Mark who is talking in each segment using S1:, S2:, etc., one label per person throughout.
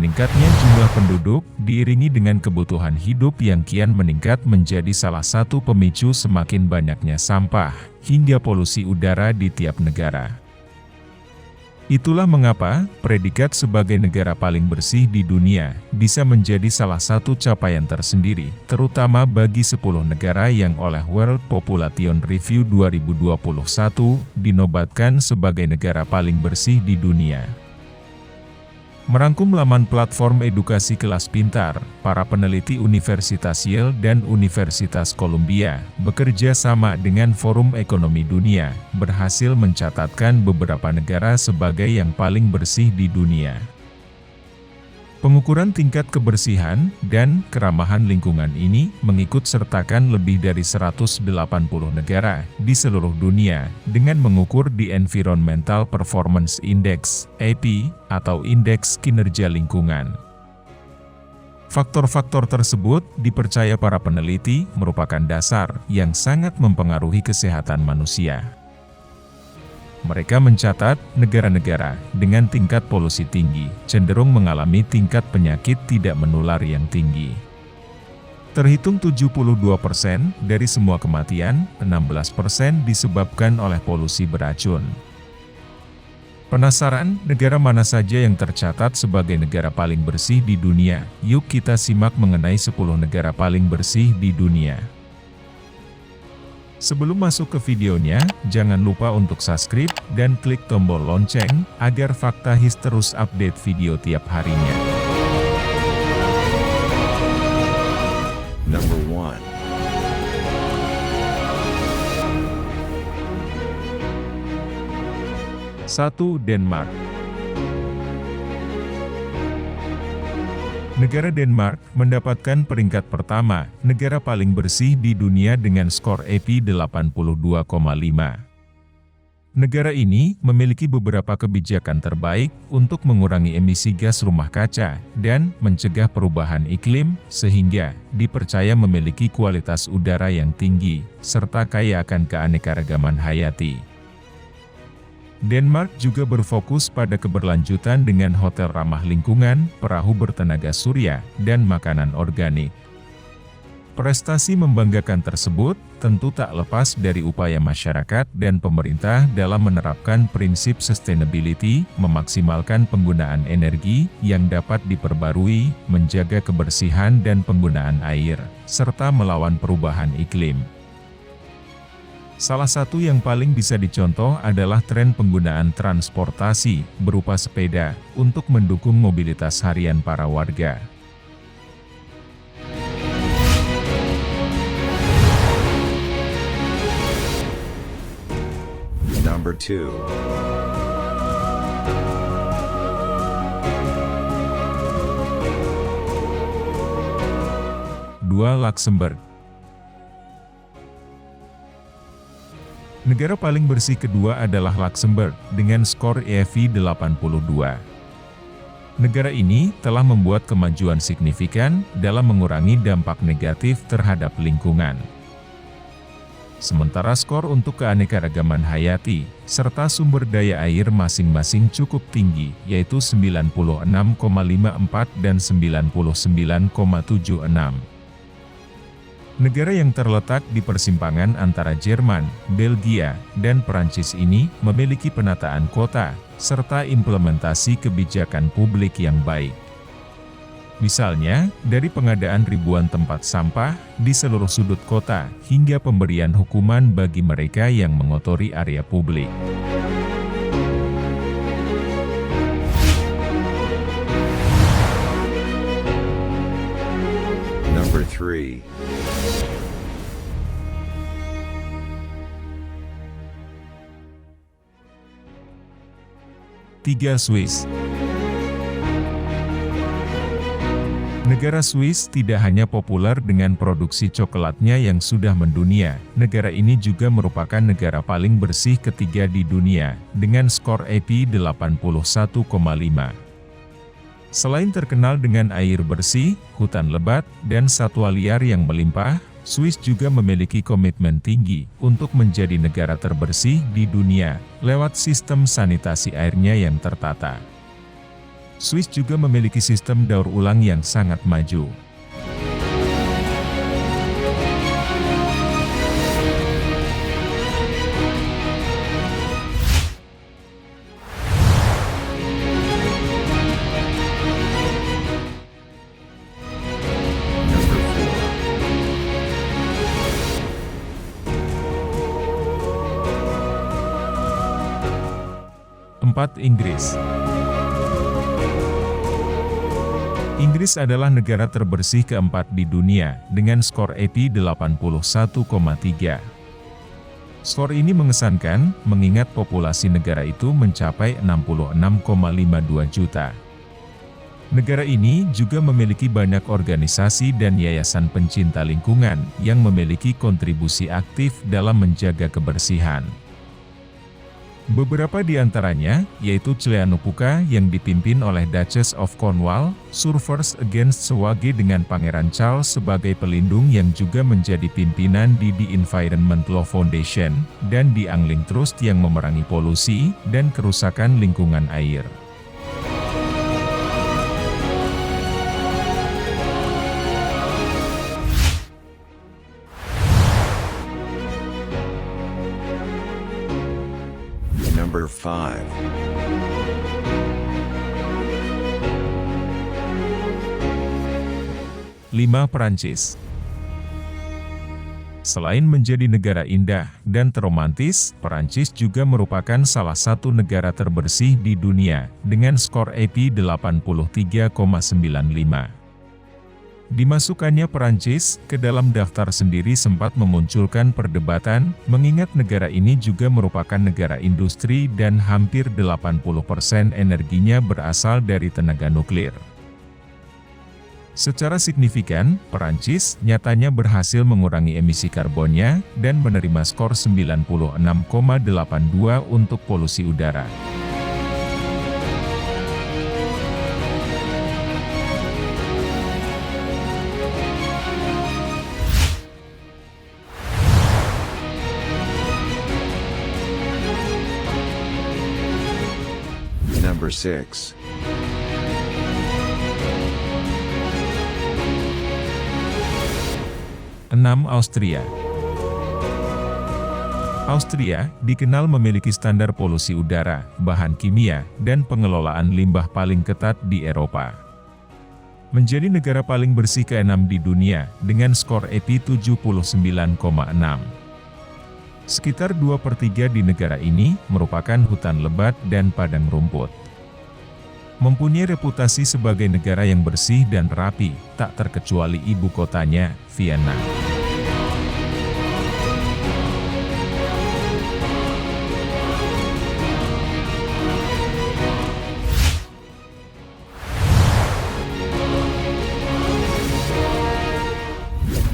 S1: Meningkatnya jumlah penduduk, diiringi dengan kebutuhan hidup yang kian meningkat menjadi salah satu pemicu semakin banyaknya sampah, hingga polusi udara di tiap negara. Itulah mengapa, predikat sebagai negara paling bersih di dunia, bisa menjadi salah satu capaian tersendiri, terutama bagi 10 negara yang oleh World Population Review 2021, dinobatkan sebagai negara paling bersih di dunia. Merangkum laman platform edukasi kelas pintar, para peneliti Universitas Yale dan Universitas Columbia, bekerja sama dengan Forum Ekonomi Dunia, berhasil mencatatkan beberapa negara sebagai yang paling bersih di dunia. Pengukuran tingkat kebersihan dan keramahan lingkungan ini mengikut sertakan lebih dari 180 negara di seluruh dunia dengan mengukur di Environmental Performance Index (EPI) atau Indeks Kinerja Lingkungan. Faktor-faktor tersebut dipercaya para peneliti merupakan dasar yang sangat mempengaruhi kesehatan manusia. Mereka mencatat, negara-negara dengan tingkat polusi tinggi cenderung mengalami tingkat penyakit tidak menular yang tinggi. Terhitung 72% dari semua kematian, 16% disebabkan oleh polusi beracun. Penasaran, negara mana saja yang tercatat sebagai negara paling bersih di dunia? Yuk kita simak mengenai 10 negara paling bersih di dunia. Sebelum masuk ke videonya, jangan lupa untuk subscribe dan klik tombol lonceng, agar Fakta His terus update video tiap harinya.
S2: Number 1.
S1: 1. Denmark. Negara Denmark mendapatkan peringkat pertama, negara paling bersih di dunia dengan skor EPI 82,5. Negara ini memiliki beberapa kebijakan terbaik untuk mengurangi emisi gas rumah kaca dan mencegah perubahan iklim, sehingga dipercaya memiliki kualitas udara yang tinggi, serta kaya akan keanekaragaman hayati. Denmark juga berfokus pada keberlanjutan dengan hotel ramah lingkungan, perahu bertenaga surya, dan makanan organik. Prestasi membanggakan tersebut tentu tak lepas dari upaya masyarakat dan pemerintah dalam menerapkan prinsip sustainability, memaksimalkan penggunaan energi yang dapat diperbarui, menjaga kebersihan dan penggunaan air, serta melawan perubahan iklim. Salah satu yang paling bisa dicontoh adalah tren penggunaan transportasi berupa sepeda untuk mendukung mobilitas harian para warga.
S2: Number 2.
S1: 2. Luxembourg. Negara paling bersih kedua adalah Luxembourg, dengan skor EPI 82. Negara ini telah membuat kemajuan signifikan dalam mengurangi dampak negatif terhadap lingkungan. Sementara skor untuk keanekaragaman hayati, serta sumber daya air masing-masing cukup tinggi, yaitu 96,54 dan 99,76. Negara yang terletak di persimpangan antara Jerman, Belgia, dan Perancis ini memiliki penataan kota, serta implementasi kebijakan publik yang baik. Misalnya, dari pengadaan ribuan tempat sampah di seluruh sudut kota, hingga pemberian hukuman bagi mereka yang mengotori area publik.
S2: Number 3.
S1: 3. Swiss. Negara Swiss tidak hanya populer dengan produksi coklatnya yang sudah mendunia, negara ini juga merupakan negara paling bersih ketiga di dunia, dengan skor EPI 81,5. Selain terkenal dengan air bersih, hutan lebat, dan satwa liar yang melimpah, Swiss juga memiliki komitmen tinggi untuk menjadi negara terbersih di dunia, lewat sistem sanitasi airnya yang tertata. Swiss juga memiliki sistem daur ulang yang sangat maju.
S2: Number
S1: 4. Inggris. Inggris adalah negara terbersih keempat di dunia, dengan skor AP 81,3. Skor ini mengesankan, mengingat populasi negara itu mencapai 66,52 juta. Negara ini juga memiliki banyak organisasi dan yayasan pencinta lingkungan yang memiliki kontribusi aktif dalam menjaga kebersihan. Beberapa di antaranya, yaitu Cleanupuka yang dipimpin oleh Duchess of Cornwall, Surfers Against Swage dengan Pangeran Charles sebagai pelindung yang juga menjadi pimpinan di The Environment Law Foundation, dan The Angling Trust yang memerangi polusi dan kerusakan lingkungan air.
S2: Number 5.
S1: 5. Perancis. Selain menjadi negara indah dan terromantis, Perancis juga merupakan salah satu negara terbersih di dunia, dengan skor AP 83,95. Dimasukkannya Perancis ke dalam daftar sendiri sempat memunculkan perdebatan, mengingat negara ini juga merupakan negara industri dan hampir 80% energinya berasal dari tenaga nuklir. Secara signifikan, Perancis nyatanya berhasil mengurangi emisi karbonnya dan menerima skor 96,82 untuk polusi udara.
S2: Number 6.
S1: 6. Austria. Austria dikenal memiliki standar polusi udara, bahan kimia, dan pengelolaan limbah paling ketat di Eropa. Menjadi negara paling bersih ke-6 di dunia, dengan skor AP 79,6. Sekitar 2/3 di negara ini merupakan hutan lebat dan padang rumput. Mempunyai reputasi sebagai negara yang bersih dan rapi, tak terkecuali ibu kotanya, Vienna.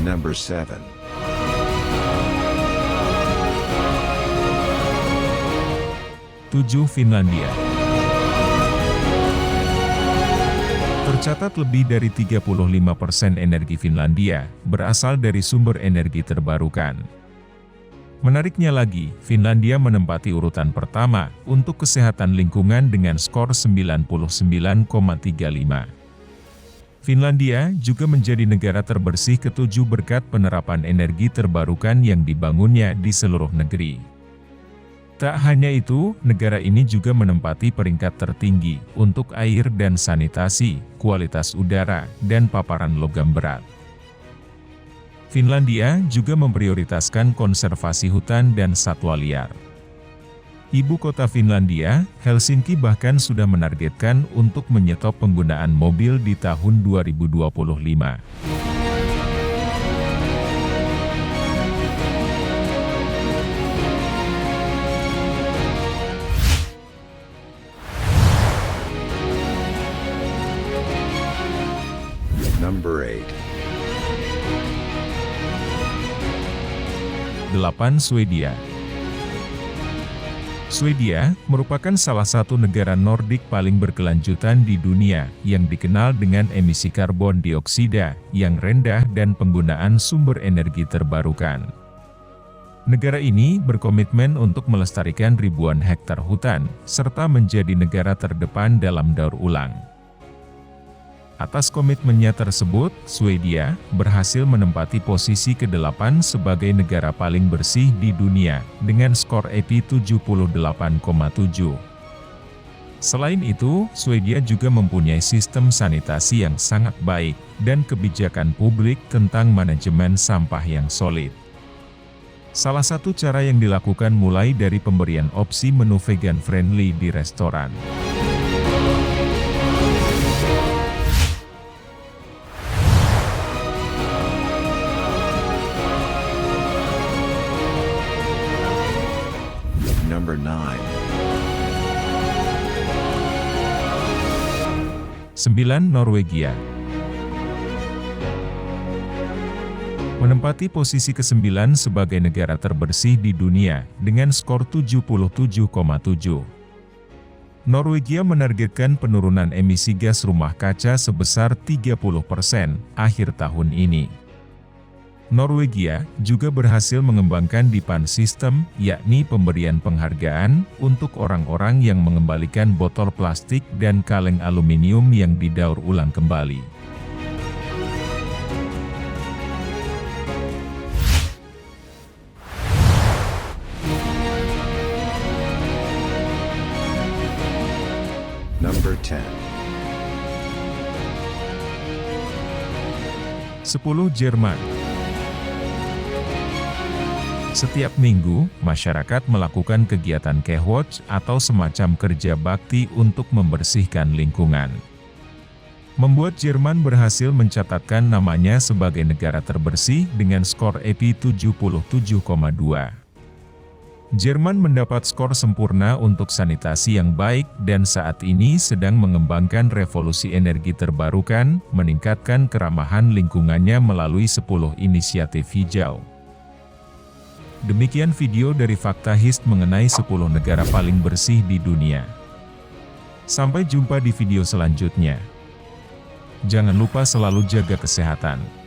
S2: Number 7.
S1: 7. Finlandia. Tercatat lebih dari 35% energi Finlandia berasal dari sumber energi terbarukan. Menariknya lagi, Finlandia menempati urutan pertama untuk kesehatan lingkungan dengan skor 99,35. Finlandia juga menjadi negara terbersih ke-7 berkat penerapan energi terbarukan yang dibangunnya di seluruh negeri. Tak hanya itu, negara ini juga menempati peringkat tertinggi untuk air dan sanitasi, kualitas udara, dan paparan logam berat. Finlandia juga memprioritaskan konservasi hutan dan satwa liar. Ibu kota Finlandia, Helsinki bahkan sudah menargetkan untuk menyetop penggunaan mobil di tahun 2025.
S2: Number 8.
S1: 8. Swedia. Swedia merupakan salah satu negara Nordik paling berkelanjutan di dunia yang dikenal dengan emisi karbon dioksida yang rendah dan penggunaan sumber energi terbarukan. Negara ini berkomitmen untuk melestarikan ribuan hektar hutan, serta menjadi negara terdepan dalam daur ulang. Atas komitmennya tersebut, Swedia berhasil menempati posisi ke-8 sebagai negara paling bersih di dunia, dengan skor EPI 78,7. Selain itu, Swedia juga mempunyai sistem sanitasi yang sangat baik, dan kebijakan publik tentang manajemen sampah yang solid. Salah satu cara yang dilakukan mulai dari pemberian opsi menu vegan-friendly di restoran.
S2: Number 9.
S1: 9. Norwegia menempati posisi ke-9 sebagai negara terbersih di dunia, dengan skor 77,7. Norwegia menargetkan penurunan emisi gas rumah kaca sebesar 30% akhir tahun ini. Norwegia juga berhasil mengembangkan Dipan System, yakni pemberian penghargaan untuk orang-orang yang mengembalikan botol plastik dan kaleng aluminium yang didaur ulang kembali.
S2: Number 10.
S1: 10. Jerman. Setiap minggu, masyarakat melakukan kegiatan K-Watch atau semacam kerja bakti untuk membersihkan lingkungan. Membuat Jerman berhasil mencatatkan namanya sebagai negara terbersih dengan skor EPI 77,2. Jerman mendapat skor sempurna untuk sanitasi yang baik dan saat ini sedang mengembangkan revolusi energi terbarukan, meningkatkan keramahan lingkungannya melalui 10 inisiatif hijau. Demikian video dari Fakta Hist mengenai 10 negara paling bersih di dunia. Sampai jumpa di video selanjutnya. Jangan lupa selalu jaga kesehatan.